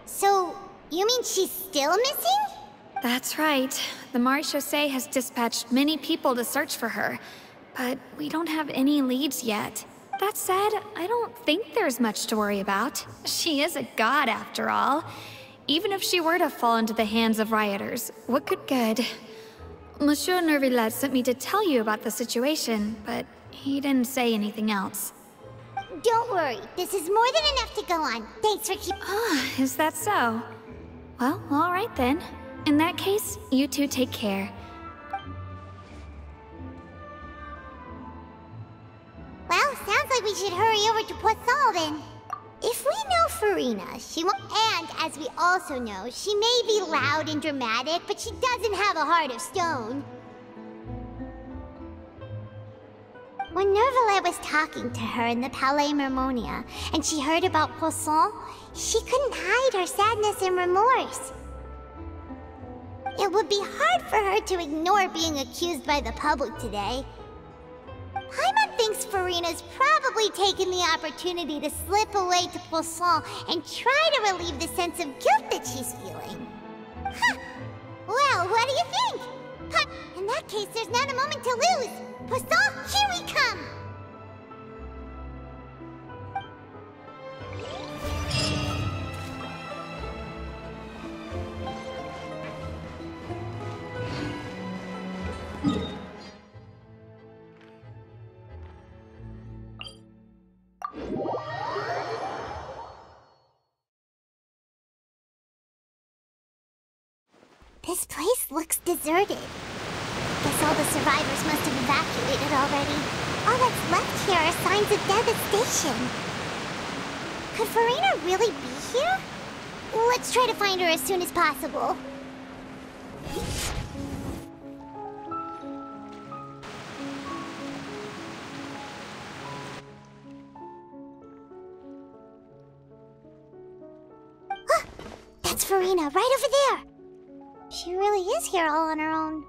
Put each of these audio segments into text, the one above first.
So, you mean she's still missing? That's right. The Marechaussee has dispatched many people to search for her, but we don't have any leads yet. That said, I don't think there's much to worry about. She is a god after all. Even if she were to fall into the hands of rioters, what good? Monsieur Neuvillette sent me to tell you about the situation, but he didn't say anything else. Don't worry, this is more than enough to go on. Thanks for keeping... Ah, is that so? Well, alright then. In that case, you two take care. Well, sounds like we should hurry over to Poisson then. If we know Furina, she won't... And, as we also know, she may be loud and dramatic, but she doesn't have a heart of stone. When Neuvillette was talking to her in the Palais Mermonia, and she heard about Poisson, she couldn't hide her sadness and remorse. It would be hard for her to ignore being accused by the public today. Paimon thinks Furina's probably taken the opportunity to slip away to Poisson and try to relieve the sense of guilt that she's feeling. Huh. Well, what do you think? In that case, there's not a moment to lose. Poisson, here we come! This place looks deserted. Guess all the survivors must have evacuated already. All that's left here are signs of devastation. Could Furina really be here? Let's try to find her as soon as possible. That's Furina, right over there! She really is here all on her own.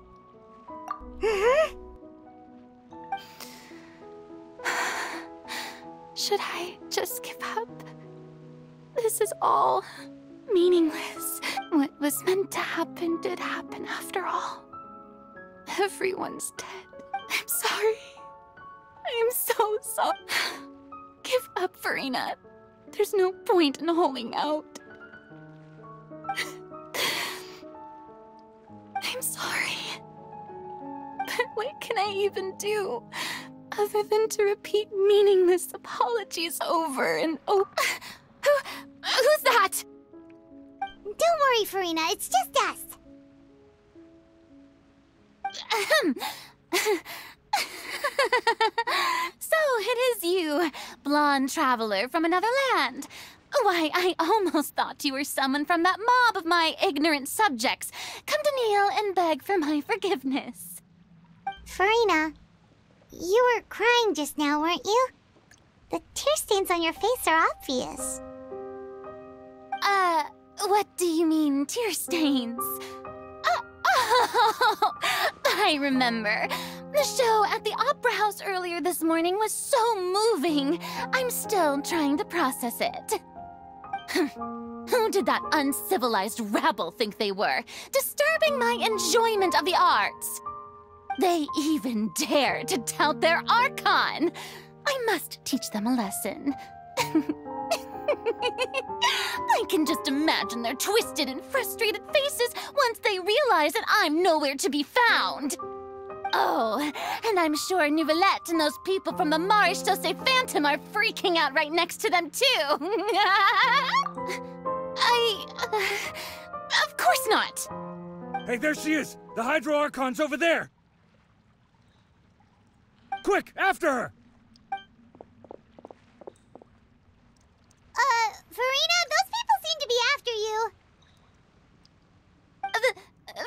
Should I just give up? This is all meaningless. What was meant to happen did happen after all. Everyone's dead. I'm sorry. I am so sorry. Give up, Furina. There's no point in holding out. I'm sorry. But what can I even do other than to repeat meaningless apologies over and over? Who's that? Don't worry, Furina. It's just us. So it is you, blonde traveler from another land. Why, I almost thought you were someone from that mob of my ignorant subjects. Come to kneel and beg for my forgiveness. Furina, you were crying just now, weren't you? The tear stains on your face are obvious. What do you mean, tear stains? Oh, I remember. The show at the Opera House earlier this morning was so moving. I'm still trying to process it. Who did that uncivilized rabble think they were, disturbing my enjoyment of the arts? They even dare to tout their Archon. I must teach them a lesson. I can just imagine their twisted and frustrated faces once they realize that I'm nowhere to be found. Oh, and I'm sure Neuvillette and those people from the Marechaussee Phantom are freaking out right next to them, too. Of course not. Hey, there she is! The Hydro Archon's over there! Quick, after her! Furina, those people seem to be after you.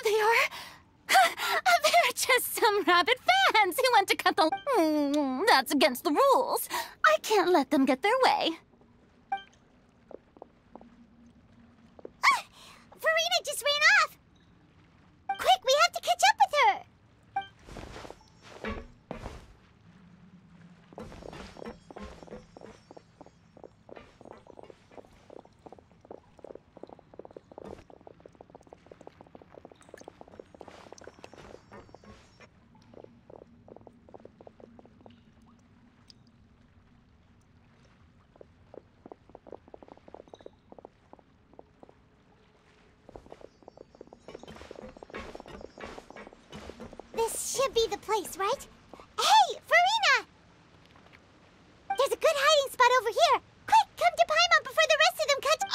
They are? They're just some rabid fans who want to cut the... That's against the rules. I can't let them get their way. Furina just ran off! Quick, we have to catch up with her! can't be the place, right? Hey, Farina! There's a good hiding spot over here. Quick, come to Paimon before the rest of them catch—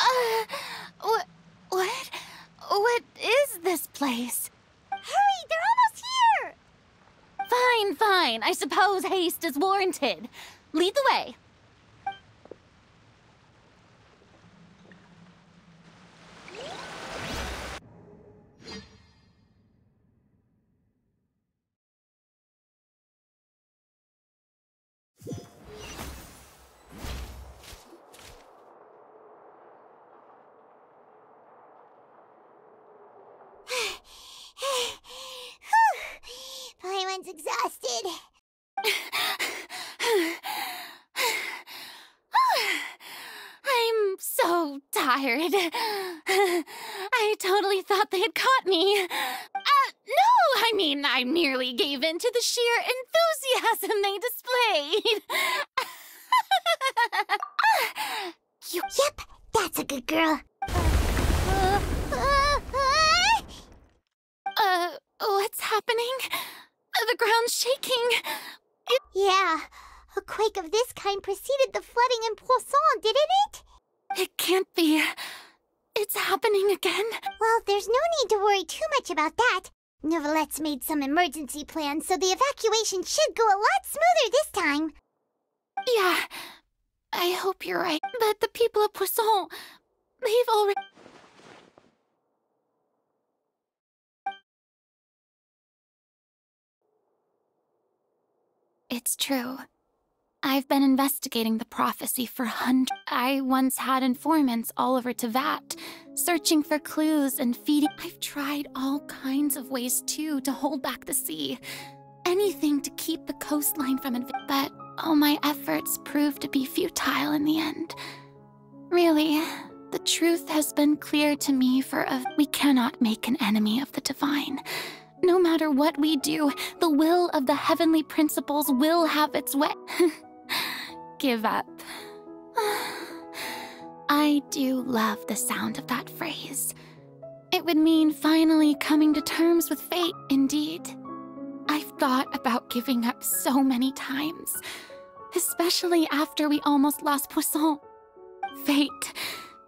What is this place? Hurry, they're almost here! Fine. I suppose haste is warranted. Lead the way. Paimon's exhausted. I'm so tired. I totally thought they had caught me. No, I mean, I merely gave in to the sheer enthusiasm they displayed. Yep, that's a good girl. What's happening? The ground's shaking. Yeah, a quake of this kind preceded the flooding in Poisson, didn't it? It can't be. It's happening again. Well, there's no need to worry too much about that. Neuvillette made some emergency plans, so the evacuation should go a lot smoother this time. Yeah, I hope you're right. But the people of Poisson, they've already... It's true. I've been investigating the prophecy for hundreds. I once had informants all over Teyvat, searching for clues and feeding. I've tried all kinds of ways, too, to hold back the sea. Anything to keep the coastline from but all my efforts proved to be futile in the end. Really, the truth has been clear to me we cannot make an enemy of the divine. No matter what we do, the will of the heavenly principles will have its way. Give up. I do love the sound of that phrase. It would mean finally coming to terms with fate, indeed. I've thought about giving up so many times, especially after we almost lost Poisson. Fate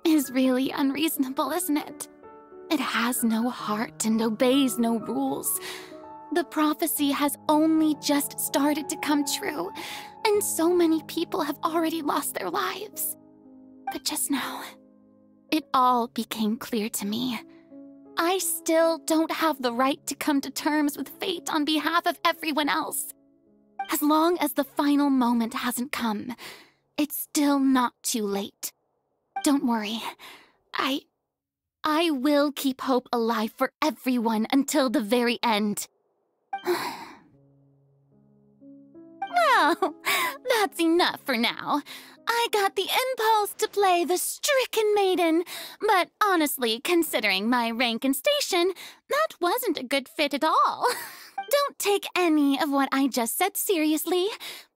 is really unreasonable, isn't it? It has no heart and obeys no rules. The prophecy has only just started to come true, and so many people have already lost their lives. But just now, it all became clear to me. I still don't have the right to come to terms with fate on behalf of everyone else. As long as the final moment hasn't come, it's still not too late. Don't worry. I will keep hope alive for everyone until the very end. Well, that's enough for now. I got the impulse to play the stricken maiden, but honestly, considering my rank and station, that wasn't a good fit at all. Don't take any of what I just said seriously.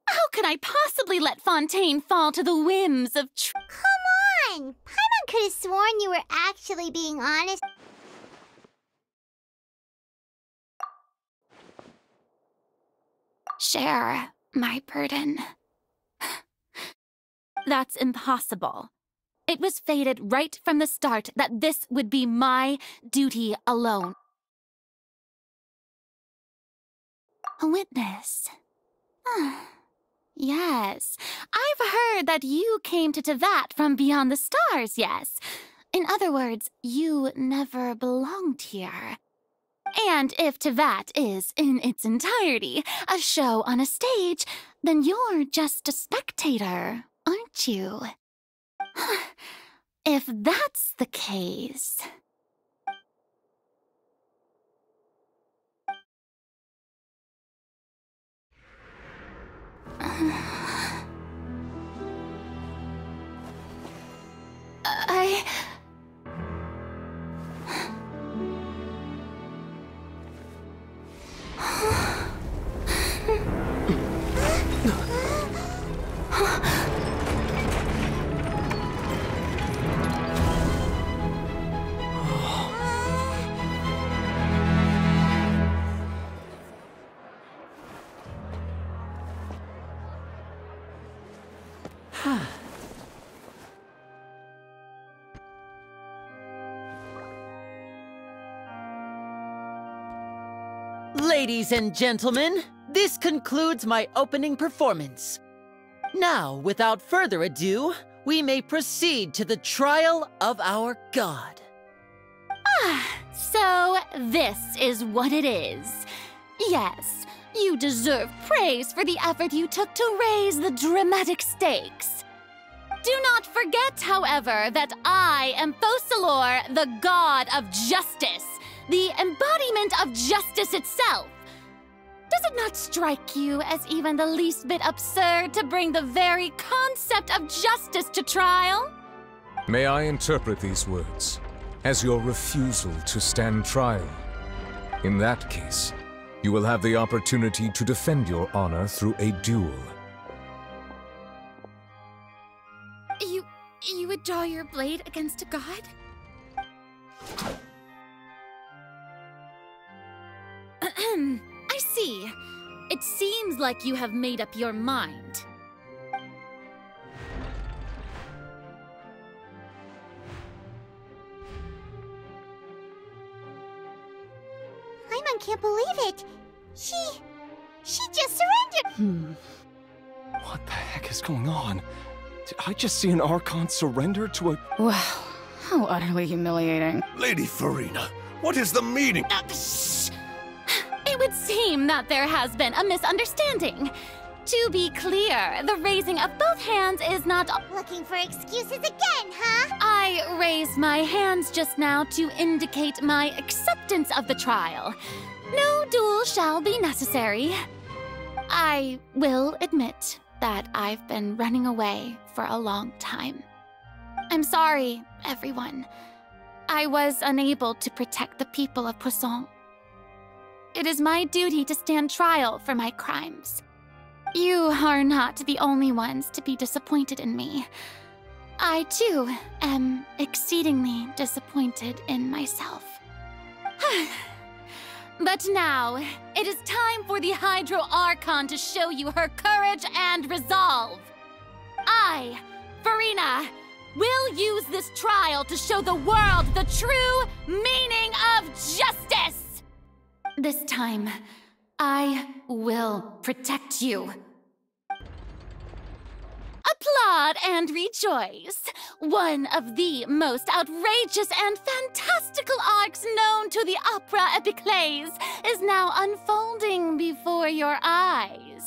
How could I possibly let Fontaine fall to the whims of Come on! Paimon could have sworn you were actually being honest. Share my burden. That's impossible. It was fated right from the start that this would be my duty alone. A witness. Yes, I've heard that you came to Teyvat from beyond the stars, yes. In other words, you never belonged here. And if Teyvat is, in its entirety, a show on a stage, then you're just a spectator, aren't you? If that's the case... Ladies and gentlemen, this concludes my opening performance. Now, without further ado, we may proceed to the trial of our god. So this is what it is. Yes, you deserve praise for the effort you took to raise the dramatic stakes. Do not forget, however, that I am Focalors, the god of justice, the embodiment of justice itself. Does it not strike you as even the least bit absurd to bring the very concept of justice to trial? May I interpret these words as your refusal to stand trial? In that case, you will have the opportunity to defend your honor through a duel. You would draw your blade against a god? I see. It seems like you have made up your mind. Paimon can't believe it. She just surrendered. What the heck is going on? Did I just see an Archon surrender to a... Wow, how utterly humiliating. Lady Furina, what is the meaning? Shh! It would seem that there has been a misunderstanding. To be clear, the raising of both hands is not... Looking for excuses again, huh? I raised my hands just now to indicate my acceptance of the trial. No duel shall be necessary. I will admit that I've been running away for a long time. I'm sorry, everyone. I was unable to protect the people of Poisson. It is my duty to stand trial for my crimes. You are not the only ones to be disappointed in me. I, too, am exceedingly disappointed in myself. But now, it is time for the Hydro Archon to show you her courage and resolve. I, Furina, will use this trial to show the world the true meaning of justice! This time, I will protect you. Applaud and rejoice! One of the most outrageous and fantastical arcs known to the Opera Epiclese is now unfolding before your eyes.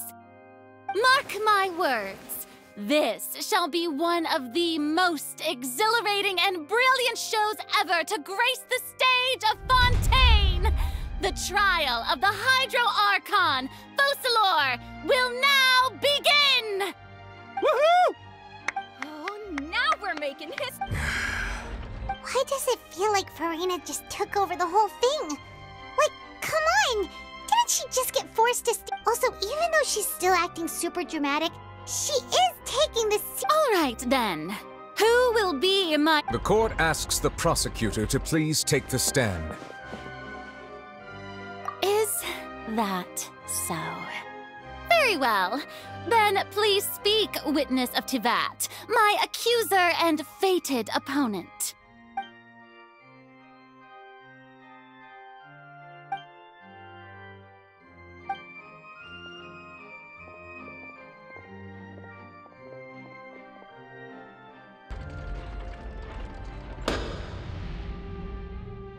Mark my words, this shall be one of the most exhilarating and brilliant shows ever to grace the stage of Fontaine! The trial of the Hydro Archon, Focalors, will now begin! Woohoo! Oh, now we're making history. Why does it feel like Furina just took over the whole thing? Like, come on! Didn't she just get forced to Also, even though she's still acting super dramatic, she is taking this... All right, then. Who will be my... The court asks the prosecutor to please take the stand. Is that so? Very well. Then please speak, witness of Teyvat, my accuser and fated opponent.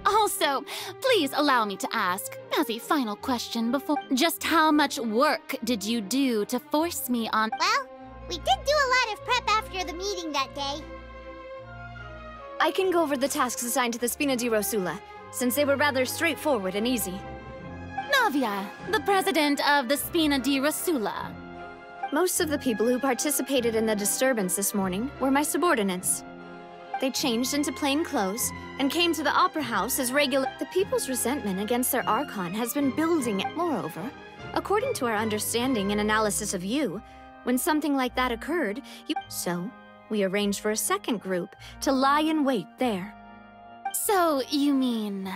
Also, please allow me to ask, as a final question before... Just how much work did you do to force me on... Well, we did do a lot of prep after the meeting that day. I can go over the tasks assigned to the Spina di Rosula, since they were rather straightforward and easy. Navia, the president of the Spina di Rosula. Most of the people who participated in the disturbance this morning were my subordinates. They changed into plain clothes and came to the Opera House as regular... The people's resentment against their Archon has been building. Moreover, according to our understanding and analysis of you, when something like that occurred, So, we arranged for a second group to lie in wait there. So, you mean...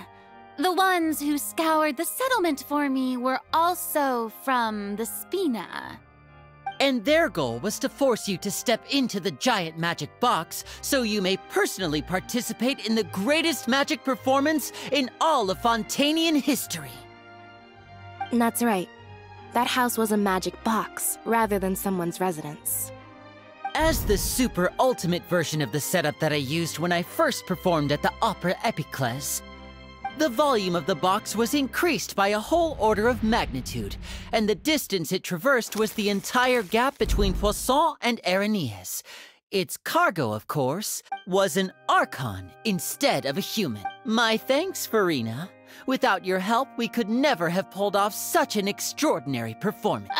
The ones who scoured the settlement for me were also from the Spina? And their goal was to force you to step into the giant magic box so you may personally participate in the greatest magic performance in all of Fontainian history. That's right. That house was a magic box, rather than someone's residence. As the super ultimate version of the setup that I used when I first performed at the Opera Epiclese, the volume of the box was increased by a whole order of magnitude, and the distance it traversed was the entire gap between Poisson and Arrhenius. Its cargo, of course, was an Archon instead of a human. My thanks, Furina. Without your help, we could never have pulled off such an extraordinary performance.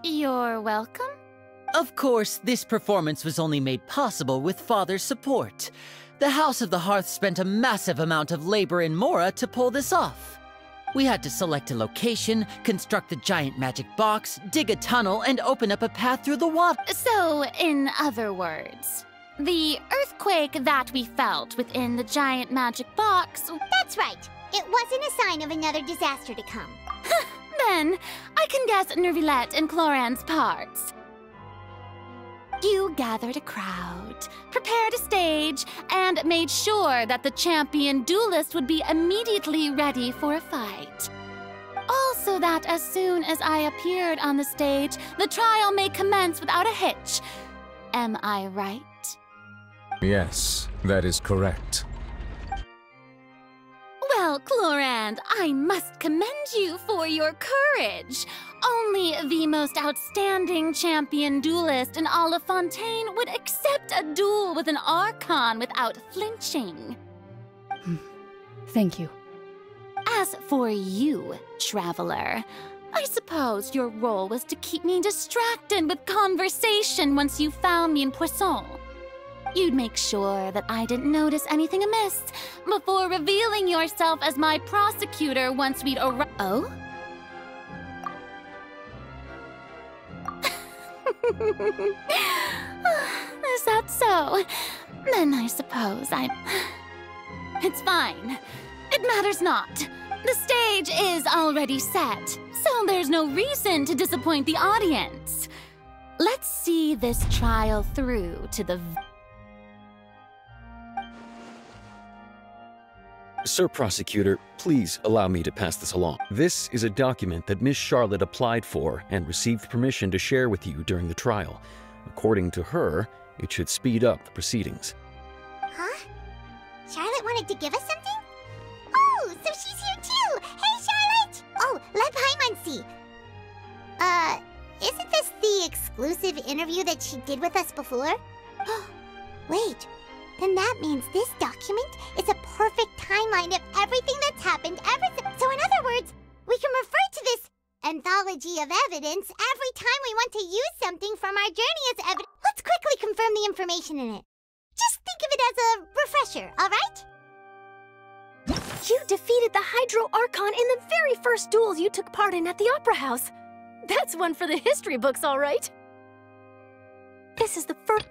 You're welcome? Of course, this performance was only made possible with Father's support. The House of the Hearth spent a massive amount of labor in Mora to pull this off. We had to select a location, construct a giant magic box, dig a tunnel, and open up a path through the water. So, in other words, the earthquake that we felt within the giant magic box... That's right. It wasn't a sign of another disaster to come. Then, I can guess Nervillette and Cloran's parts. You gathered a crowd, prepared a stage, and made sure that the champion duelist would be immediately ready for a fight. Also that as soon as I appeared on the stage, the trial may commence without a hitch. Am I right? Yes, that is correct. Well, Clorand, I must commend you for your courage. Only the most outstanding champion duelist in all of Fontaine would accept a duel with an Archon without flinching. Thank you. As for you, Traveler, I suppose your role was to keep me distracted with conversation once you found me in Poisson. You'd make sure that I didn't notice anything amiss before revealing yourself as my prosecutor once we'd arrived. Oh? Is that so? Then I suppose It's fine. It matters not. The stage is already set, so there's no reason to disappoint the audience. Let's see this trial through to the... Sir Prosecutor, please allow me to pass this along. This is a document that Miss Charlotte applied for and received permission to share with you during the trial. According to her, it should speed up the proceedings. Huh? Charlotte wanted to give us something? Oh, so she's here too! Hey, Charlotte! Oh, let Paimon see. Isn't this the exclusive interview that she did with us before? Wait. Then that means this document is a perfect timeline of everything that's happened ever since. So in other words, we can refer to this anthology of evidence every time we want to use something from our journey as evidence. Let's quickly confirm the information in it. Just think of it as a refresher, all right? You defeated the Hydro Archon in the very first duels you took part in at the Opera House. That's one for the history books, all right. This is the first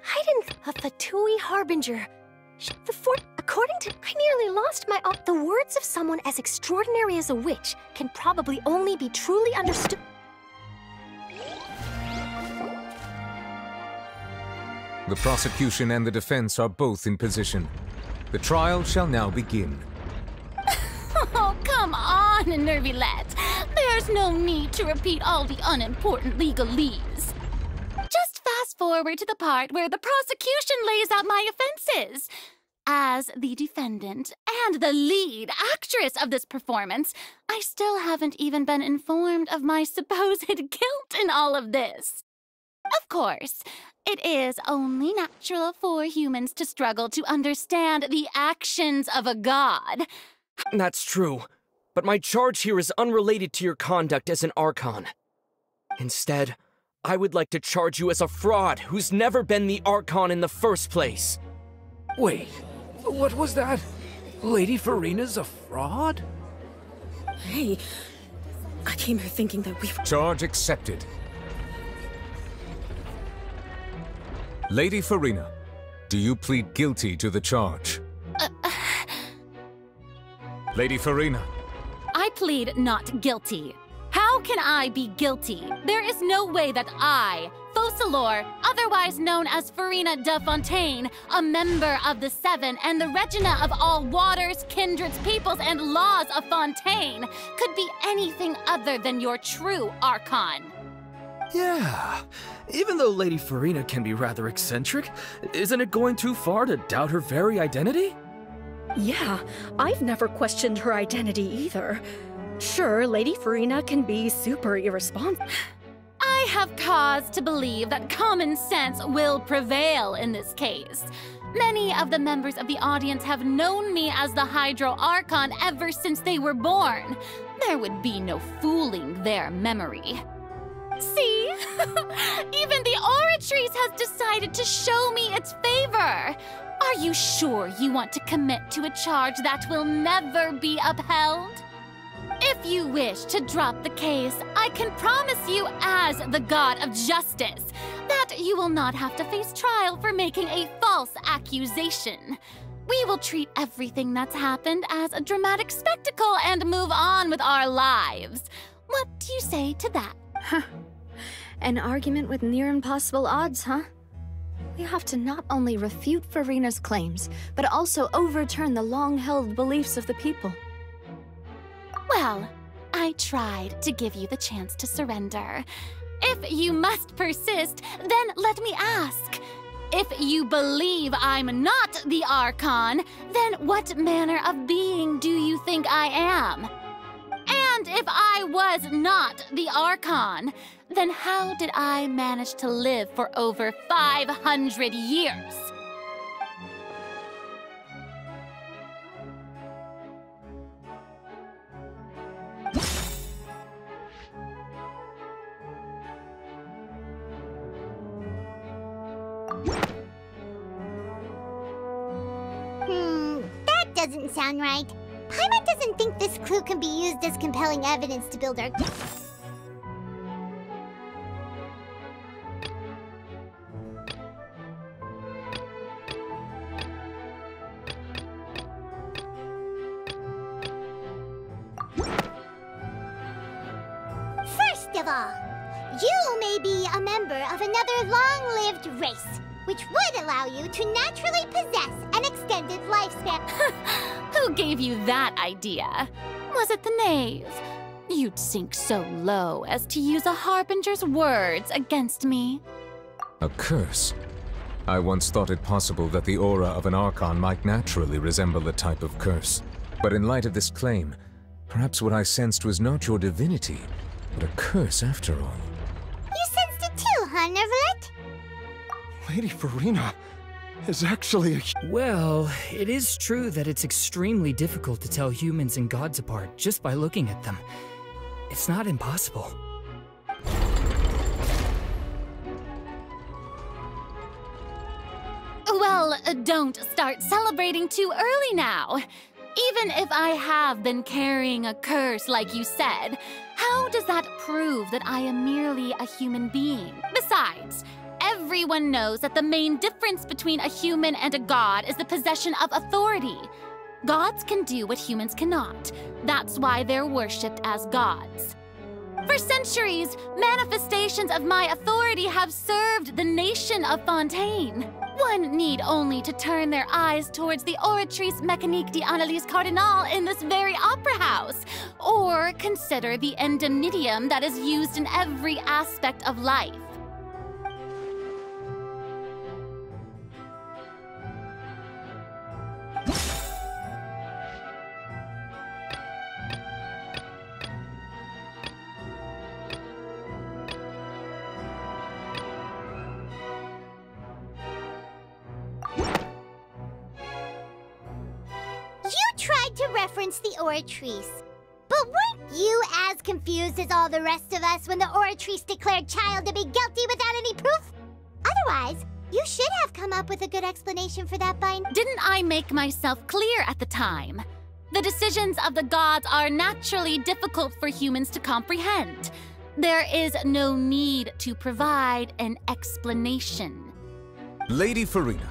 of Fatui Harbinger. According to... I nearly lost my... The words of someone as extraordinary as a witch can probably only be truly understood... The prosecution and the defense are both in position. The trial shall now begin. Oh, come on, Nervillette. There's no need to repeat all the unimportant legalese. Just fast forward to the part where the prosecution lays out my offenses. As the defendant and the lead actress of this performance, I still haven't even been informed of my supposed guilt in all of this. Of course, it is only natural for humans to struggle to understand the actions of a god. That's true, but my charge here is unrelated to your conduct as an Archon. Instead, I would like to charge you as a fraud who's never been the Archon in the first place. Wait, what was that? Lady Furina's a fraud? Hey, I came here thinking that we... Charge accepted. Lady Furina, do you plead guilty to the charge? Lady Furina. I plead not guilty. How can I be guilty? There is no way that I, Focalor, otherwise known as Furina de Fontaine, a member of the Seven and the Regina of all waters, kindreds, peoples, and laws of Fontaine, could be anything other than your true Archon. Yeah, even though Lady Furina can be rather eccentric, isn't it going too far to doubt her very identity? Yeah, I've never questioned her identity either. Sure, Lady Furina can be super irresponsible. I have cause to believe that common sense will prevail in this case. Many of the members of the audience have known me as the Hydro Archon ever since they were born. There would be no fooling their memory. See? Even the Oratrice has decided to show me its favor. Are you sure you want to commit to a charge that will never be upheld? If you wish to drop the case, I can promise you as the God of Justice that you will not have to face trial for making a false accusation. We will treat everything that's happened as a dramatic spectacle and move on with our lives. What do you say to that? Huh. An argument with near impossible odds, huh? We have to not only refute Furina's claims, but also overturn the long-held beliefs of the people. Well, I tried to give you the chance to surrender. If you must persist, then let me ask. If you believe I'm not the Archon, then what manner of being do you think I am? And if I was not the Archon, then how did I manage to live for over 500 years? That doesn't sound right. Paimon doesn't think this clue can be used as compelling evidence to build our... First of all, you may be a member of another long-lived race, which would allow you to naturally possess an extended lifespan. Who gave you that idea? Was it the knave? You'd sink so low as to use a harbinger's words against me. A curse? I once thought it possible that the aura of an Archon might naturally resemble a type of curse. But in light of this claim, perhaps what I sensed was not your divinity, but a curse after all. You sensed it too, huh, Neuvillette? Lady Furina is actually a... Well, it is true that it's extremely difficult to tell humans and gods apart just by looking at them. It's not impossible. Well, don't start celebrating too early now. Even if I have been carrying a curse like you said, how does that prove that I am merely a human being? Besides, everyone knows that the main difference between a human and a god is the possession of authority. Gods can do what humans cannot. That's why they're worshipped as gods. For centuries, manifestations of my authority have served the nation of Fontaine. One need only to turn their eyes towards the Oratrice Mécanique d'Analyse Cardinal in this very opera house, or consider the indemnitium that is used in every aspect of life. The Oratrice. But weren't you as confused as all the rest of us when the Oratrice declared Childe to be guilty without any proof? Otherwise, you should have come up with a good explanation for that by... Didn't I make myself clear at the time? The decisions of the gods are naturally difficult for humans to comprehend. There is no need to provide an explanation. Lady Furina,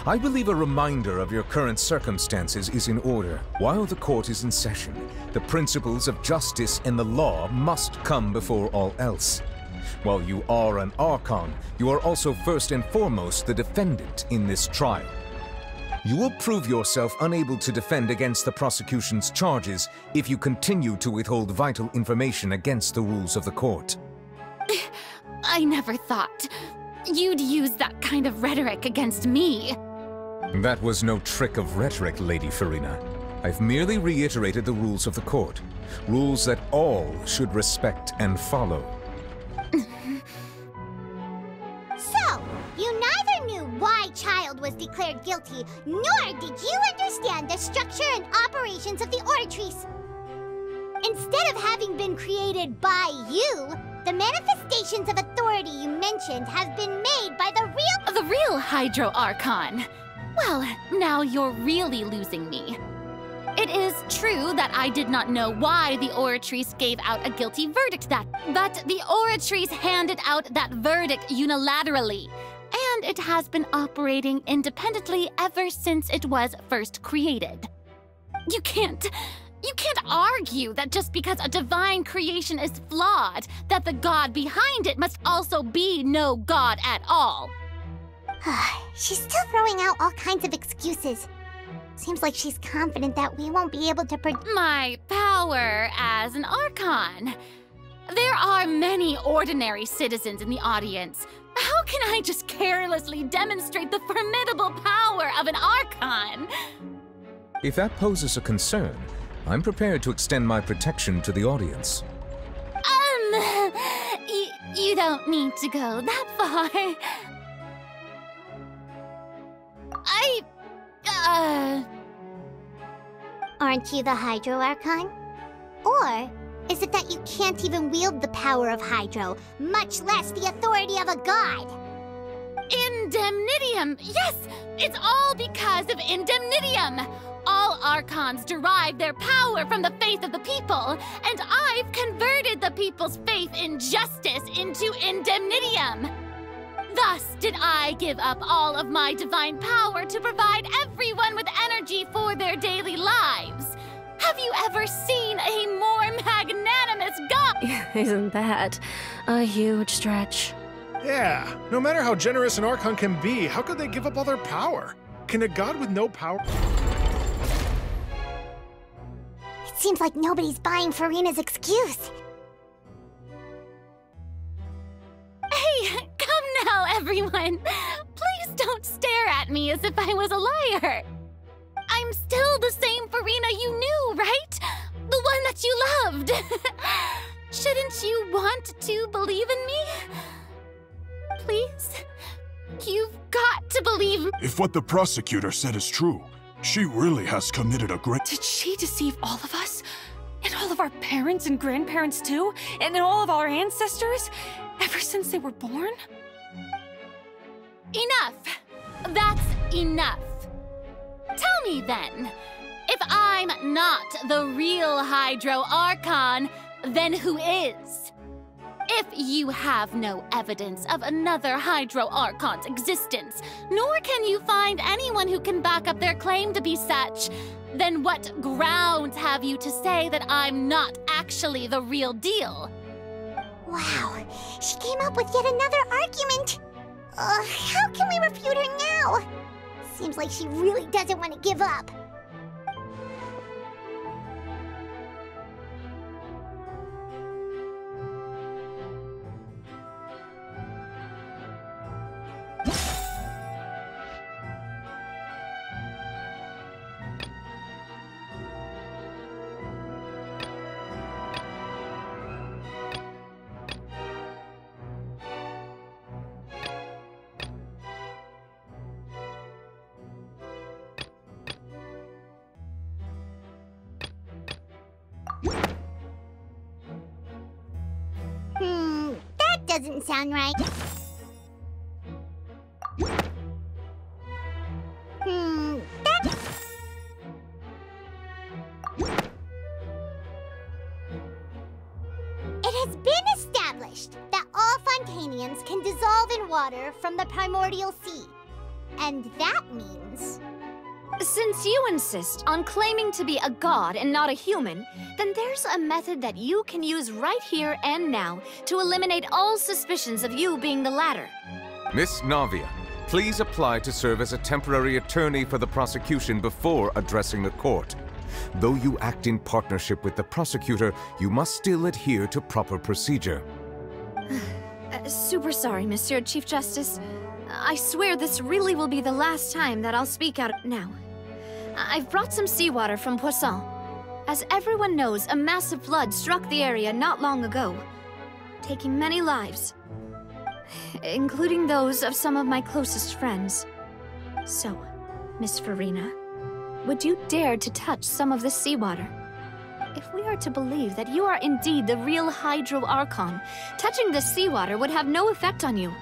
I believe a reminder of your current circumstances is in order. While the court is in session, the principles of justice and the law must come before all else. While you are an Archon, you are also first and foremost the defendant in this trial. You will prove yourself unable to defend against the prosecution's charges if you continue to withhold vital information against the rules of the court. I never thought you'd use that kind of rhetoric against me. That was no trick of rhetoric, Lady Furina. I've merely reiterated the rules of the court. Rules that all should respect and follow. So, you neither knew why Childe was declared guilty, nor did you understand the structure and operations of the Oratrice. Instead of having been created by you, the manifestations of authority you mentioned have been made by the real Hydro Archon. Well, now you're really losing me. It is true that I did not know why the Oratrice gave out a guilty verdict but the Oratrice handed out that verdict unilaterally, and it has been operating independently ever since it was first created. You can't argue that just because a divine creation is flawed, that the god behind it must also be no god at all. She's still throwing out all kinds of excuses. Seems like she's confident that we won't be able to my power as an Archon. There are many ordinary citizens in the audience. How can I just carelessly demonstrate the formidable power of an Archon? If that poses a concern, I'm prepared to extend my protection to the audience. You don't need to go that far. Aren't you the Hydro Archon? Or is it that you can't even wield the power of Hydro, much less the authority of a god? Indemnitium! Yes! It's all because of Indemnitium! All Archons derive their power from the faith of the people, and I've converted the people's faith in justice into Indemnitium! Thus did I give up all of my divine power to provide everyone with energy for their daily lives. Have you ever seen a more magnanimous god? Isn't that a huge stretch? Yeah, no matter how generous an Archon can be, how could they give up all their power? Can a god with no power... It seems like nobody's buying Furina's excuse. Hey, come now, everyone! Please don't stare at me as if I was a liar! I'm still the same Furina you knew, right? The one that you loved! Shouldn't you want to believe in me? Please? You've got to believe me! If what the prosecutor said is true, she really has committed a great— Did she deceive all of us? And all of our parents and grandparents too? And all of our ancestors? Ever since they were born? Enough! That's enough! Tell me then, if I'm not the real Hydro Archon, then who is? If you have no evidence of another Hydro Archon's existence, nor can you find anyone who can back up their claim to be such, then what grounds have you to say that I'm not actually the real deal? Wow, she came up with yet another argument. How can we refute her now? Seems like she really doesn't want to give up. That doesn't sound right. It has been established that all Fontanians can dissolve in water from the primordial sea. And that means... Since you insist on claiming to be a god and not a human, then there's a method that you can use right here and now to eliminate all suspicions of you being the latter. Miss Navia, please apply to serve as a temporary attorney for the prosecution before addressing the court. Though you act in partnership with the prosecutor, you must still adhere to proper procedure. Super sorry, Monsieur Chief Justice. I swear this really will be the last time that I'll speak out now. I've brought some seawater from Poisson. As everyone knows, a massive flood struck the area not long ago, taking many lives, including those of some of my closest friends. So, Miss Furina, would you dare to touch some of the seawater? If we are to believe that you are indeed the real Hydro Archon, touching the seawater would have no effect on you.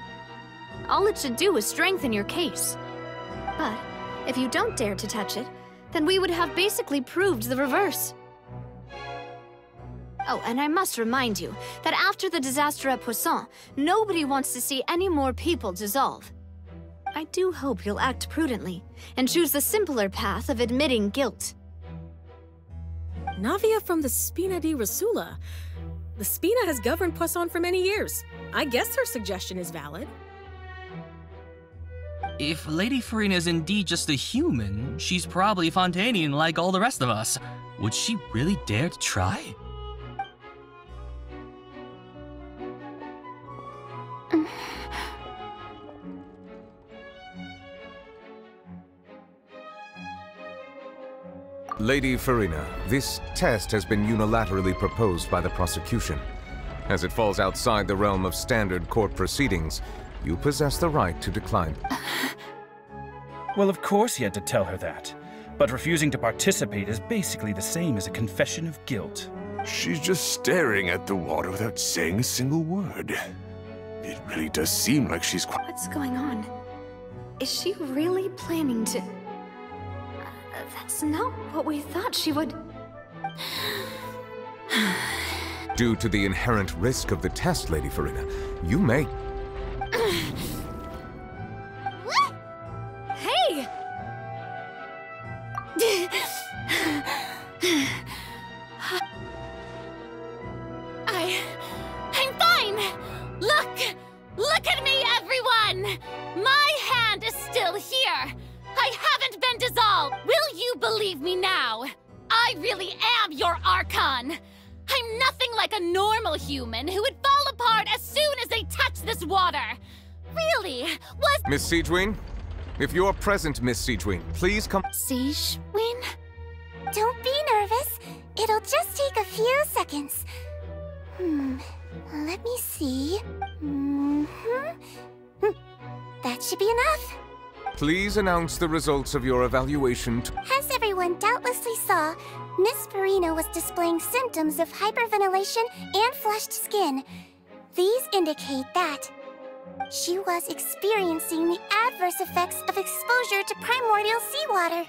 All it should do is strengthen your case. But if you don't dare to touch it, then we would have basically proved the reverse. Oh, and I must remind you that after the disaster at Poisson, nobody wants to see any more people dissolve. I do hope you'll act prudently and choose the simpler path of admitting guilt. Navia from the Spina di Rosula. The Spina has governed Poisson for many years. I guess her suggestion is valid. If Lady Furina is indeed just a human, she's probably Fontanian like all the rest of us. Would she really dare to try? Lady Furina, this test has been unilaterally proposed by the prosecution. As it falls outside the realm of standard court proceedings, you possess the right to decline. Well, of course he had to tell her that. But refusing to participate is basically the same as a confession of guilt. She's just staring at the water without saying a single word. It really does seem like she's quite... What's going on? Is she really planning to... That's not what we thought she would... Due to the inherent risk of the test, Lady Furina, you may... What? Hey! I'm fine! Look at me, everyone! My hand is still here! I haven't been dissolved! Will you believe me now? I really am your Archon! I'm nothing like a normal human who would fall apart as soon as they touch this water! Really? Was— Miss Sigewinne? If you're present, Miss Sigewinne, please come— Sigewinne? Don't be nervous. It'll just take a few seconds. Let me see. That should be enough. Please announce the results of your evaluation. As everyone doubtlessly saw, Miss Furina was displaying symptoms of hyperventilation and flushed skin. These indicate that she was experiencing the adverse effects of exposure to primordial seawater.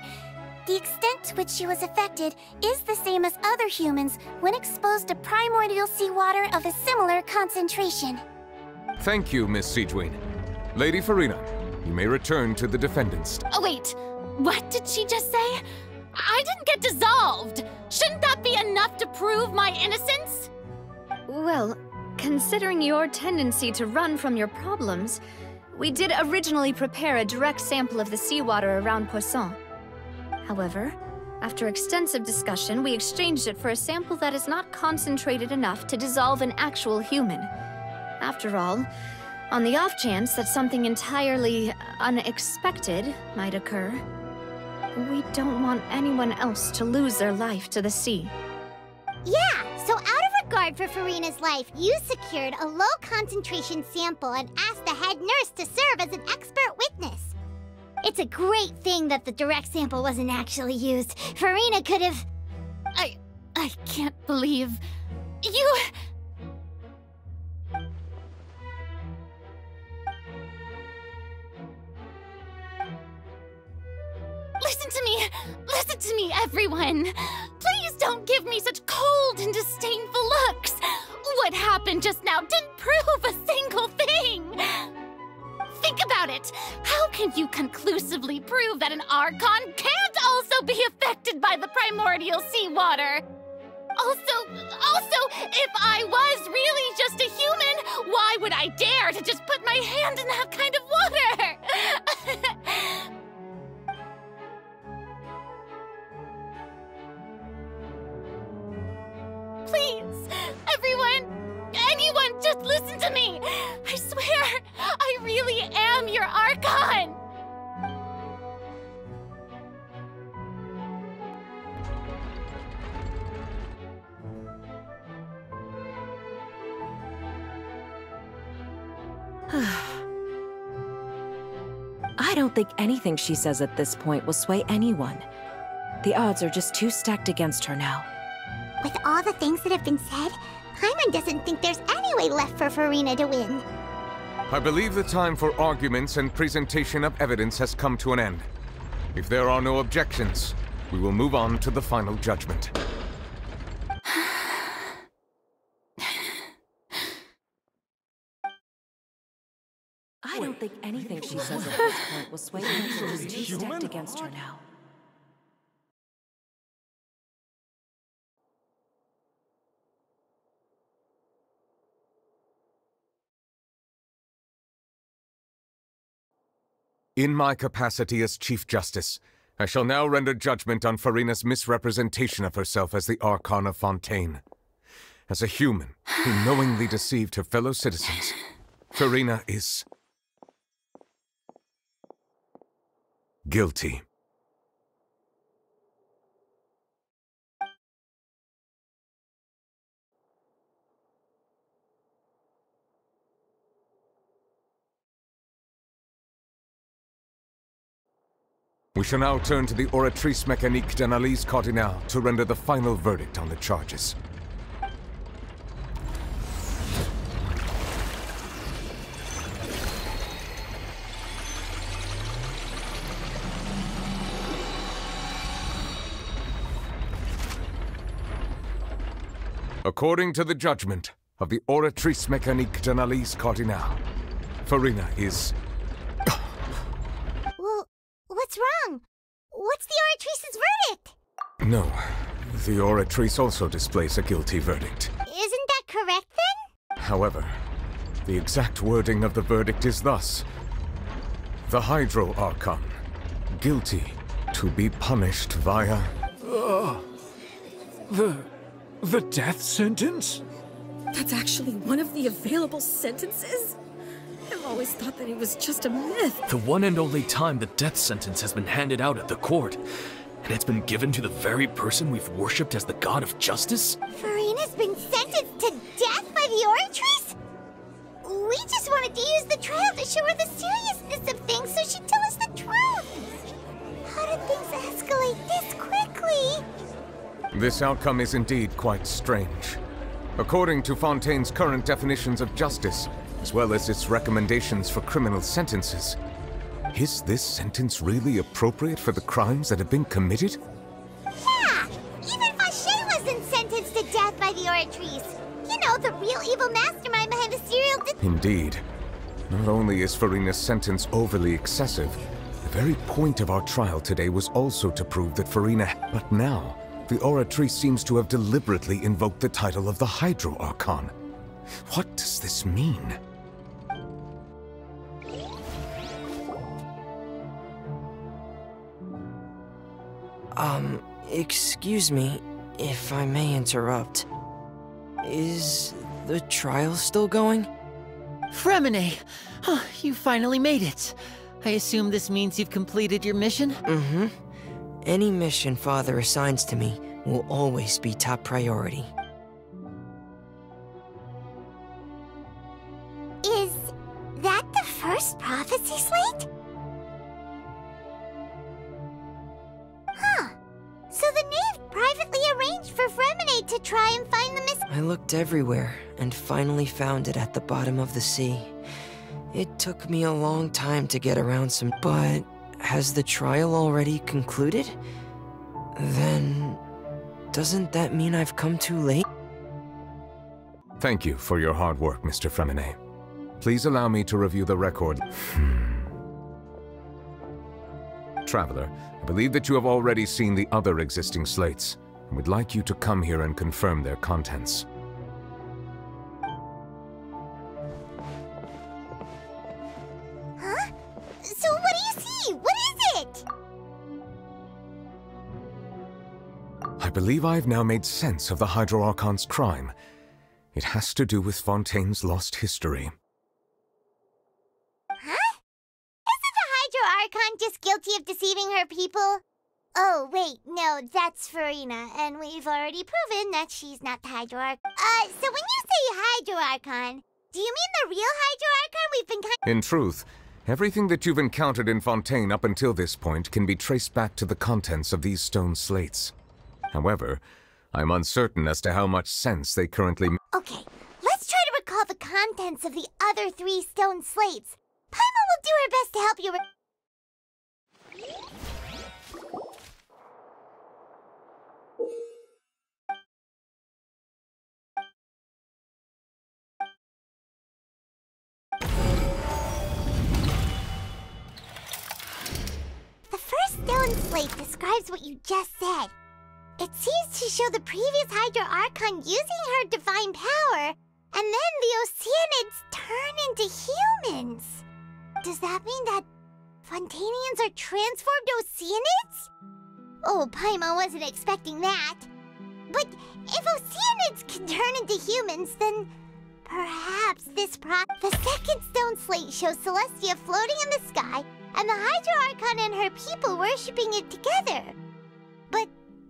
The extent to which she was affected is the same as other humans when exposed to primordial seawater of a similar concentration. Thank you, Miss Sigewinne. Lady Furina, you may return to the defendants. Oh, wait. What did she just say? I didn't get dissolved. Shouldn't that be enough to prove my innocence? Well, considering your tendency to run from your problems, we did originally prepare a direct sample of the seawater around Poisson. However, after extensive discussion, we exchanged it for a sample that is not concentrated enough to dissolve an actual human. After all, on the off chance that something entirely unexpected might occur, we don't want anyone else to lose their life to the sea. Yeah, so out of regard for Furina's life, you secured a low-concentration sample and asked the head nurse to serve as an expert witness. It's a great thing that the direct sample wasn't actually used. Furina could have... I can't believe... you... Listen to me, everyone! Please don't give me such cold and disdainful looks! What happened just now didn't prove a single thing! Think about it! How can you conclusively prove that an Archon can't also be affected by the primordial seawater. Also, if I was really just a human, why would I dare to just put my hand in that kind of water? Please, anyone, just listen to me. I swear, I really am your Archon. I don't think anything she says at this point will sway anyone. The odds are just too stacked against her now. With all the things that have been said, Paimon doesn't think there's any way left for Furina to win. I believe the time for arguments and presentation of evidence has come to an end. If there are no objections, we will move on to the final judgment. I don't think anything she says at this point will sway anyone. She's too stacked against her now. In my capacity as Chief Justice, I shall now render judgment on Furina's misrepresentation of herself as the Archon of Fontaine. As a human who knowingly deceived her fellow citizens, Furina is guilty. We shall now turn to the Oratrice Mécanique d'Analyse Cardinale to render the final verdict on the charges. According to the judgment of the Oratrice Mécanique d'Analyse Cardinale, Furina is... Well, what's wrong? What's the Oratrice's verdict? No, the Oratrice also displays a guilty verdict. Isn't that correct then? However, the exact wording of the verdict is thus: the Hydro Archon, guilty to be punished via... The death sentence? That's actually one of the available sentences? I've always thought that it was just a myth. The one and only time the death sentence has been handed out at the court. And it's been given to the very person we've worshipped as the god of justice? Furina's been sentenced to death by the Oratrice? We just wanted to use the trial to show her the seriousness of things so she'd tell us the truth. How did things escalate this quickly? This outcome is indeed quite strange. According to Fontaine's current definitions of justice, as well as its recommendations for criminal sentences, is this sentence really appropriate for the crimes that have been committed? Yeah! Even Fauché wasn't sentenced to death by the Oratrice. You know, the real evil mastermind behind the serial... Indeed. Not only is Furina's sentence overly excessive, the very point of our trial today was also to prove that Furina... But now, the Oratrice seems to have deliberately invoked the title of the Hydro Archon. What does this mean? Excuse me, if I may interrupt. Is the trial still going? Freminet! Oh, you finally made it. I assume this means you've completed your mission? Mm-hmm. Any mission Father assigns to me will always be top priority. Is that the first prophecy slate? Huh. So the knave privately arranged for Freminet to try and find the I looked everywhere and finally found it at the bottom of the sea. It took me a long time to get around some... But has the trial already concluded? Then... doesn't that mean I've come too late? Thank you for your hard work, Mr. Freminet. Please allow me to review the record. Traveler, I believe that you have already seen the other existing slates, and would like you to come here and confirm their contents. Huh? So what do you see? What is it? I believe I have now made sense of the Hydro Archon's crime. It has to do with Fontaine's lost history. Huh? Isn't the Hydro Archon just guilty of deceiving her people? Oh, wait, no, that's Furina, and we've already proven that she's not the Hydro Archon. So when you say Hydro Archon, do you mean the real Hydro Archon we've been In truth, everything that you've encountered in Fontaine up until this point can be traced back to the contents of these stone slates. However, I'm uncertain as to how much sense they currently make. Okay, let's try to recall the contents of the other 3 stone slates. Paimon will do her best to help you. The first stone slate describes what you just said. It seems to show the previous Hydro Archon using her divine power, and then the Oceanids turn into humans. Does that mean that Fontainians are transformed Oceanids? Oh, Paimon wasn't expecting that. But if Oceanids can turn into humans, then perhaps The second stone slate shows Celestia floating in the sky, and the Hydro Archon and her people worshipping it together. But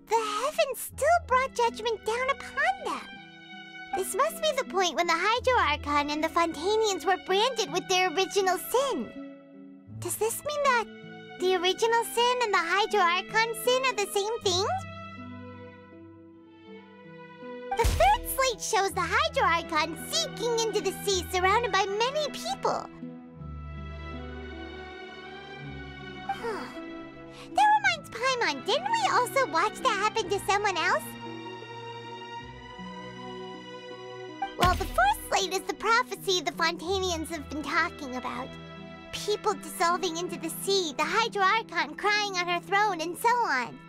the heavens still brought judgment down upon them. This must be the point when the Hydro Archon and the Fontainians were branded with their original sin. Does this mean that the original sin and the Hydro Archon sin are the same thing? The third slate shows the Hydro Archon sinking into the sea surrounded by many people. That reminds Paimon, didn't we also watch that happen to someone else? Well, the fourth slate is the prophecy the Fontainians have been talking about. People dissolving into the sea, the Hydro Archon crying on her throne, and so on.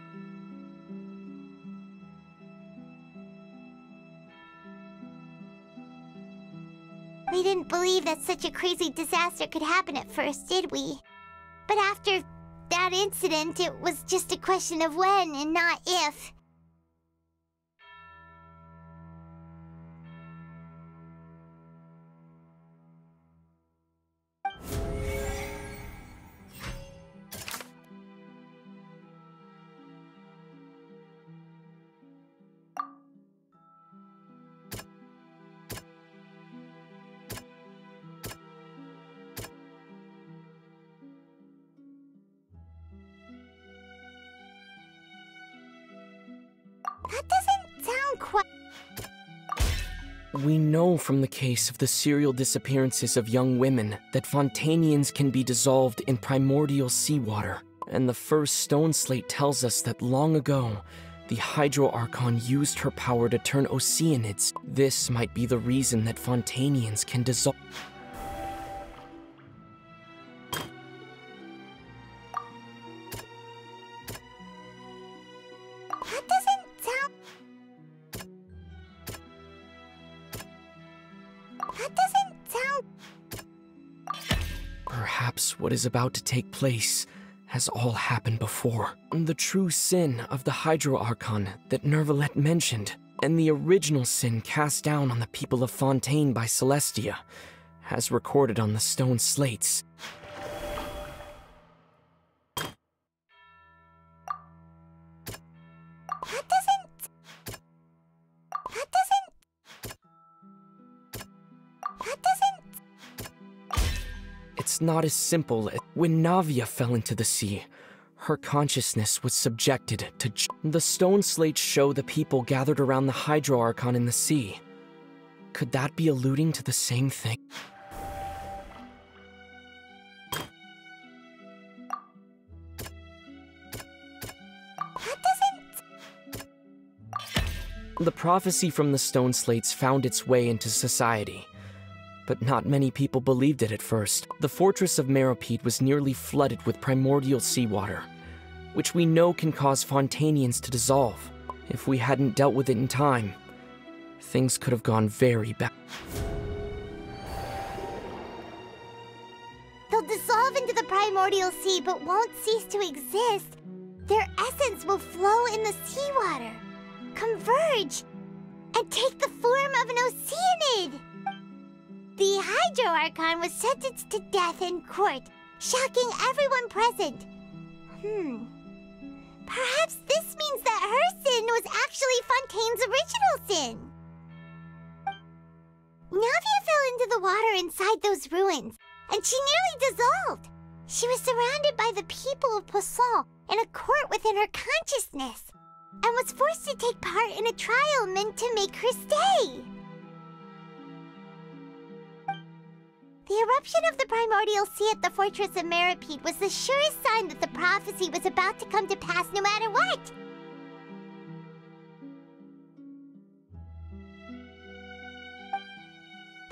We didn't believe that such a crazy disaster could happen at first, did we? But after that incident, it was just a question of when and not if. That doesn't sound quite... We know from the case of the serial disappearances of young women that Fontainians can be dissolved in primordial seawater. And the first stone slate tells us that long ago, the Hydro Archon used her power to turn Oceanids. This might be the reason that Fontainians can dissolve... Perhaps what is about to take place has all happened before. The true sin of the Hydro Archon that Neuvillette mentioned, and the original sin cast down on the people of Fontaine by Celestia, as recorded on the stone slates. It's not as simple as when Navia fell into the sea. Her consciousness was subjected to... The stone slates show the people gathered around the Hydro Archon in the sea. Could that be alluding to the same thing? The prophecy from the stone slates found its way into society. But not many people believed it at first. The fortress of Meropide was nearly flooded with primordial seawater, which we know can cause Fontanians to dissolve. If we hadn't dealt with it in time, things could have gone very bad. They'll dissolve into the primordial sea but won't cease to exist. Their essence will flow in the seawater, converge, and take the form of an Oceanid. The Hydro Archon was sentenced to death in court, shocking everyone present. Perhaps this means that her sin was actually Fontaine's original sin. Navia fell into the water inside those ruins, and she nearly dissolved. She was surrounded by the people of Poisson in a court within her consciousness, and was forced to take part in a trial meant to make her stay. The eruption of the primordial sea at the fortress of Meropide was the surest sign that the prophecy was about to come to pass no matter what.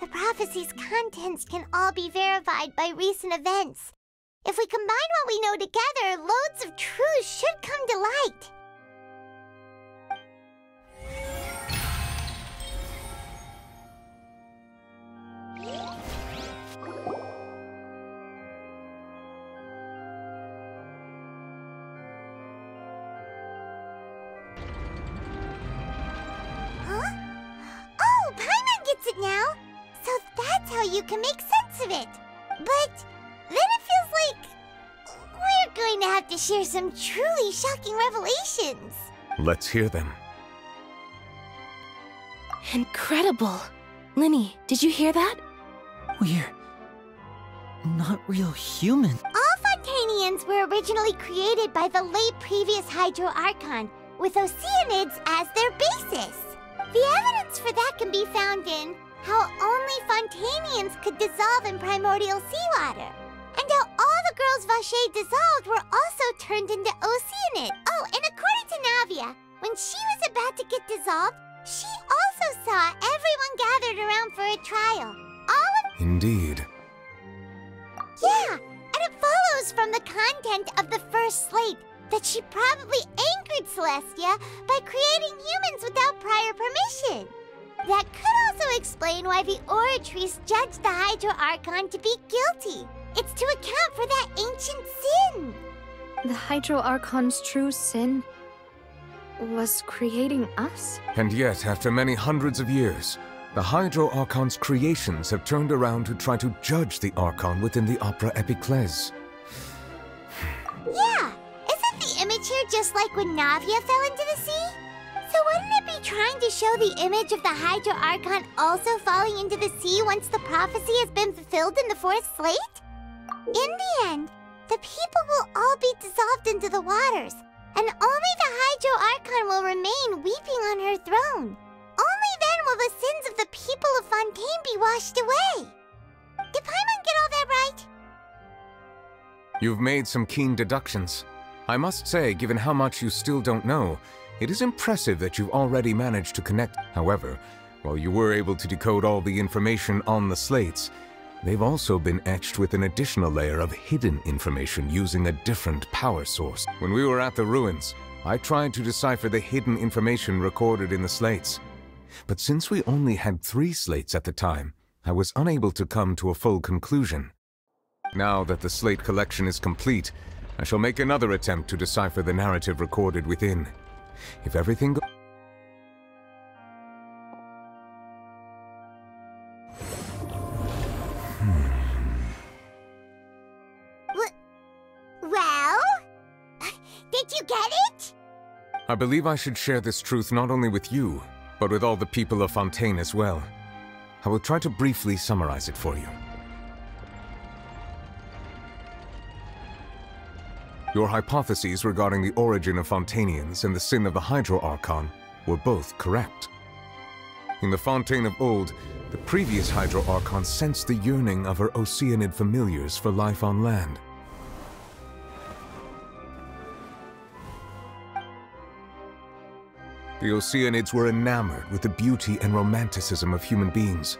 The prophecy's contents can all be verified by recent events. If we combine what we know together, loads of truths should come to light. Now, so that's how you can make sense of it. But then it feels like we're going to have to share some truly shocking revelations. Let's hear them. Incredible. Linny, did you hear that? We're not real human. All Fontanians were originally created by the late previous Hydro Archon, with Oceanids as their basis. The evidence for that can be found in how only Fontanians could dissolve in primordial seawater, and how all the girls Vacher dissolved were also turned into Oceanid. Oh, and according to Navia, when she was about to get dissolved, she also saw everyone gathered around for a trial. All of... Indeed. Yeah, and it follows from the content of the first slate that she probably angered Celestia by creating humans without prior permission. That could also explain why the Oratrice judged the Hydro Archon to be guilty. It's to account for that ancient sin. The Hydro Archon's true sin was creating us? And yet, after many hundreds of years, the Hydro Archon's creations have turned around to try to judge the Archon within the Opera Epiclese. Yeah! Isn't the image here just like when Navia fell into the sea? So wouldn't it be trying to show the image of the Hydro Archon also falling into the sea once the prophecy has been fulfilled in the fourth slate? In the end, the people will all be dissolved into the waters, and only the Hydro Archon will remain weeping on her throne. Only then will the sins of the people of Fontaine be washed away. Did Paimon get all that right? You've made some keen deductions. I must say, given how much you still don't know, it is impressive that you've already managed to connect. However, while you were able to decode all the information on the slates, they've also been etched with an additional layer of hidden information using a different power source. When we were at the ruins, I tried to decipher the hidden information recorded in the slates. But since we only had 3 slates at the time, I was unable to come to a full conclusion. Now that the slate collection is complete, I shall make another attempt to decipher the narrative recorded within. If everything goes... Well? Did you get it? I believe I should share this truth not only with you, but with all the people of Fontaine as well. I will try to briefly summarize it for you. Your hypotheses regarding the origin of Fontanians and the sin of the Hydro Archon were both correct. In the Fontaine of old, the previous Hydro Archon sensed the yearning of her Oceanid familiars for life on land. The Oceanids were enamored with the beauty and romanticism of human beings,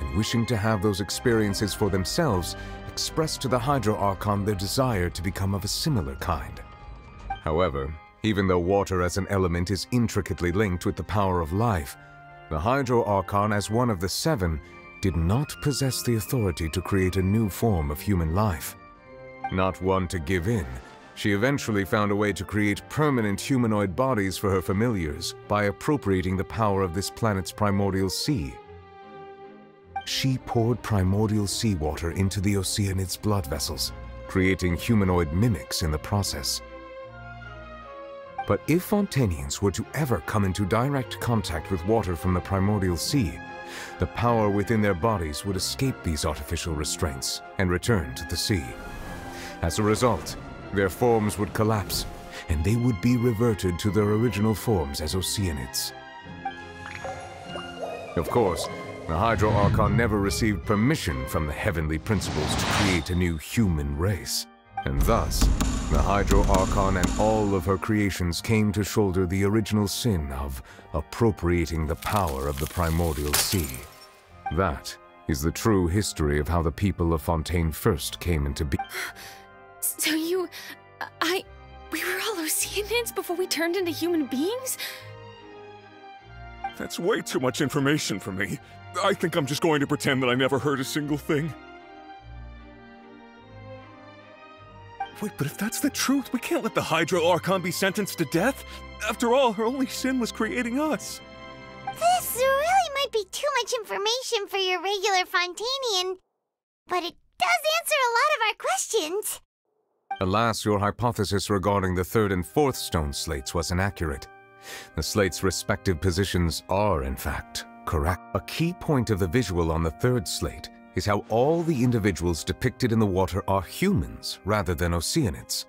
and wishing to have those experiences for themselves, expressed to the Hydro Archon their desire to become of a similar kind. However, even though water as an element is intricately linked with the power of life, the Hydro Archon, as one of the 7, did not possess the authority to create a new form of human life. Not one to give in, she eventually found a way to create permanent humanoid bodies for her familiars by appropriating the power of this planet's primordial sea. She poured primordial seawater into the Oceanids' blood vessels, creating humanoid mimics in the process. But if Fontainians were to ever come into direct contact with water from the primordial sea, the power within their bodies would escape these artificial restraints and return to the sea. As a result, their forms would collapse, and they would be reverted to their original forms as Oceanids. Of course, the Hydro Archon never received permission from the heavenly principles to create a new human race, and thus, the Hydro Archon and all of her creations came to shoulder the original sin of appropriating the power of the primordial sea. That is the true history of how the people of Fontaine first came into being. So we were all Oceanids before we turned into human beings? That's way too much information for me. I think I'm just going to pretend that I never heard a single thing. Wait, but if that's the truth, we can't let the Hydro Archon be sentenced to death. After all, her only sin was creating us. This really might be too much information for your regular Fontainian, but it does answer a lot of our questions. Alas, your hypothesis regarding the 3rd and 4th stone slates was inaccurate. The slates' respective positions are, in fact, correct. A key point of the visual on the 3rd slate is how all the individuals depicted in the water are humans rather than Oceanids.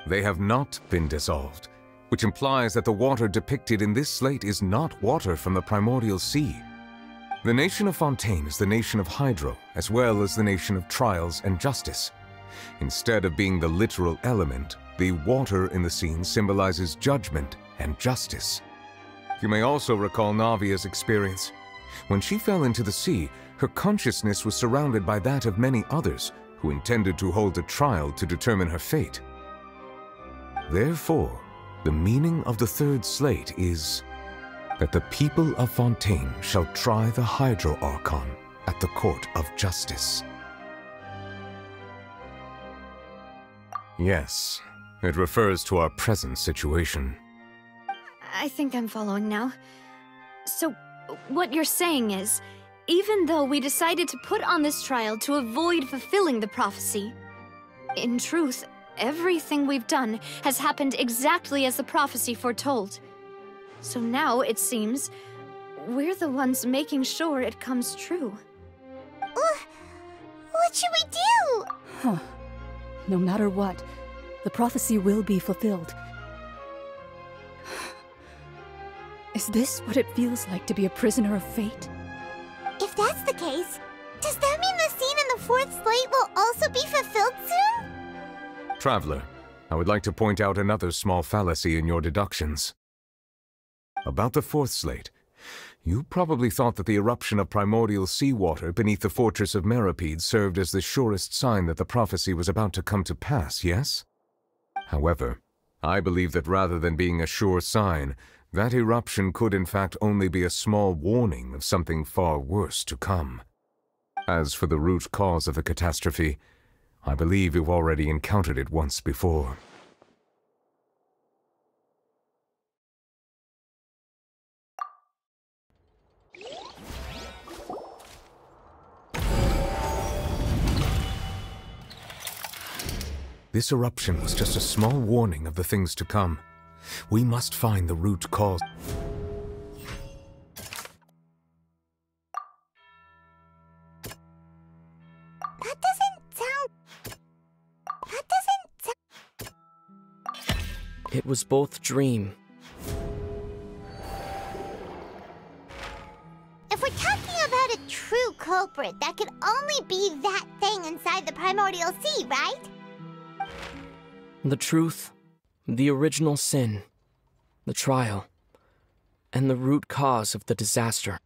They have not been dissolved, which implies that the water depicted in this slate is not water from the primordial sea. The nation of Fontaine is the nation of Hydro, as well as the nation of Trials and Justice. Instead of being the literal element, the water in the scene symbolizes judgment and justice. You may also recall Navia's experience. When she fell into the sea, her consciousness was surrounded by that of many others who intended to hold a trial to determine her fate. Therefore, the meaning of the 3rd slate is that the people of Fontaine shall try the Hydro Archon at the court of justice. Yes, it refers to our present situation. I think I'm following now. So, what you're saying is, even though we decided to put on this trial to avoid fulfilling the prophecy, in truth, everything we've done has happened exactly as the prophecy foretold. So now, it seems, we're the ones making sure it comes true. What should we do? Huh. No matter what, the prophecy will be fulfilled. Is this what it feels like to be a prisoner of fate? If that's the case, does that mean the scene in the 4th slate will also be fulfilled soon? Traveler, I would like to point out another small fallacy in your deductions. About the 4th slate, you probably thought that the eruption of primordial seawater beneath the fortress of Meripede served as the surest sign that the prophecy was about to come to pass, yes? However, I believe that rather than being a sure sign, that eruption could in fact only be a small warning of something far worse to come. As for the root cause of the catastrophe, I believe you've already encountered it once before. This eruption was just a small warning of the things to come. We must find the root cause. It was both dream. If we're talking about a true culprit, that could only be that thing inside the primordial sea, right? The truth, the original sin, the trial, and the root cause of the disaster.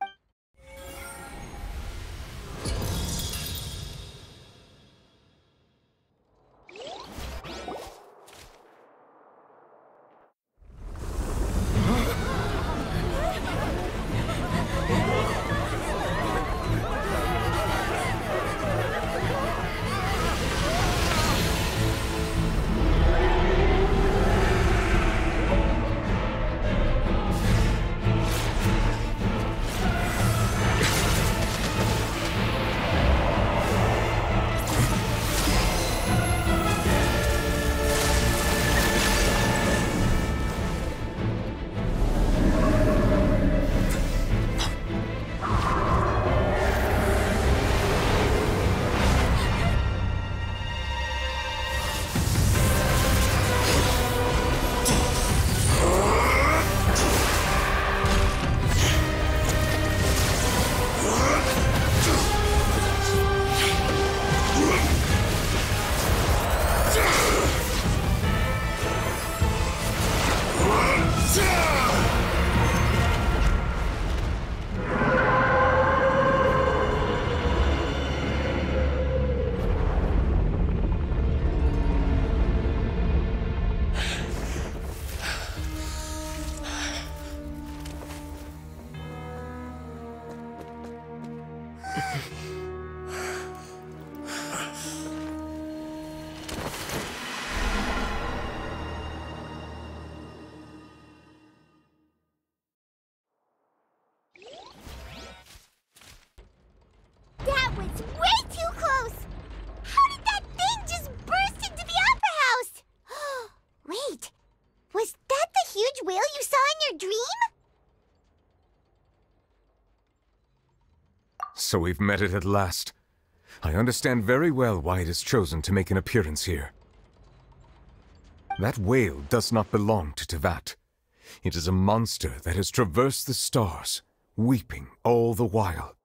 That was way too close! How did that thing just burst into the Opera House? Wait, was that the huge whale you saw in your dream? So we've met it at last. I understand very well why it has chosen to make an appearance here. That whale does not belong to Teyvat. It is a monster that has traversed the stars, weeping all the while.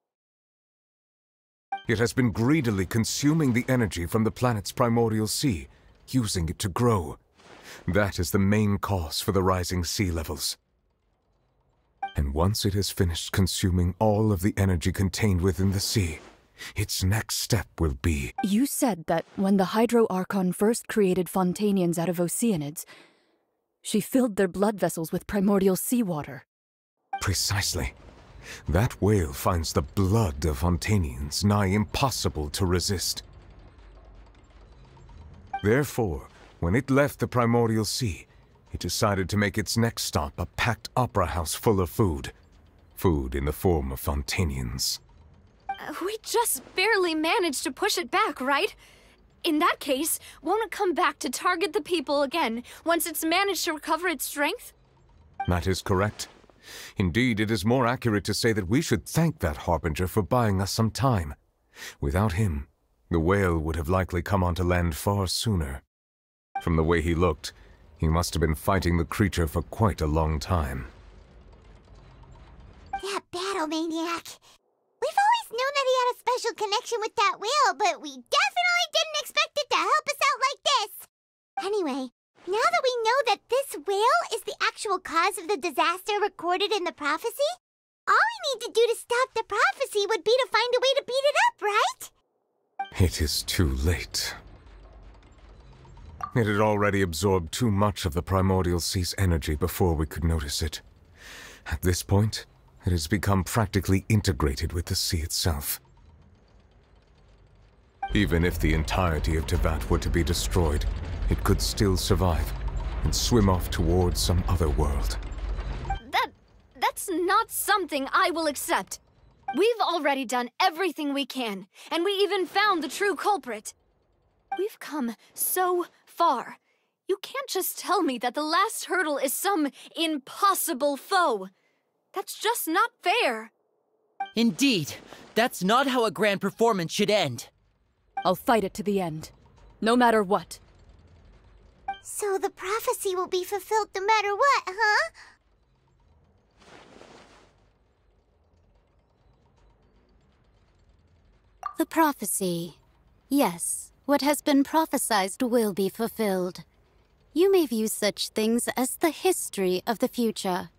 It has been greedily consuming the energy from the planet's primordial sea, using it to grow. That is the main cause for the rising sea levels. And once it has finished consuming all of the energy contained within the sea, its next step will be... You said that when the Hydro Archon first created Fontanians out of Oceanids, she filled their blood vessels with primordial seawater. Precisely. That whale finds the blood of Fontanians nigh impossible to resist. Therefore, when it left the primordial sea, it decided to make its next stop a packed opera house full of food. Food in the form of Fontanians. We just barely managed to push it back, right? In that case, won't it come back to target the people again once it's managed to recover its strength? That is correct. Indeed, it is more accurate to say that we should thank that Harbinger for buying us some time. Without him, the whale would have likely come onto land far sooner. From the way he looked, he must have been fighting the creature for quite a long time. That battle maniac. We've always known that he had a special connection with that whale, but we definitely didn't expect it to help us out like this. Anyway, now that we know that this whale is the actual cause of the disaster recorded in the prophecy, all we need to do to stop the prophecy would be to find a way to beat it up, right? It is too late. It had already absorbed too much of the primordial sea's energy before we could notice it. At this point, it has become practically integrated with the sea itself. Even if the entirety of Teyvat were to be destroyed, it could still survive and swim off towards some other world. That's not something I will accept. We've already done everything we can, and we even found the true culprit. We've come so far. You can't just tell me that the last hurdle is some impossible foe. That's just not fair. Indeed, that's not how a grand performance should end. I'll fight it to the end, no matter what. So the prophecy will be fulfilled no matter what, huh? The prophecy. Yes, what has been prophesied will be fulfilled. You may view such things as the history of the future.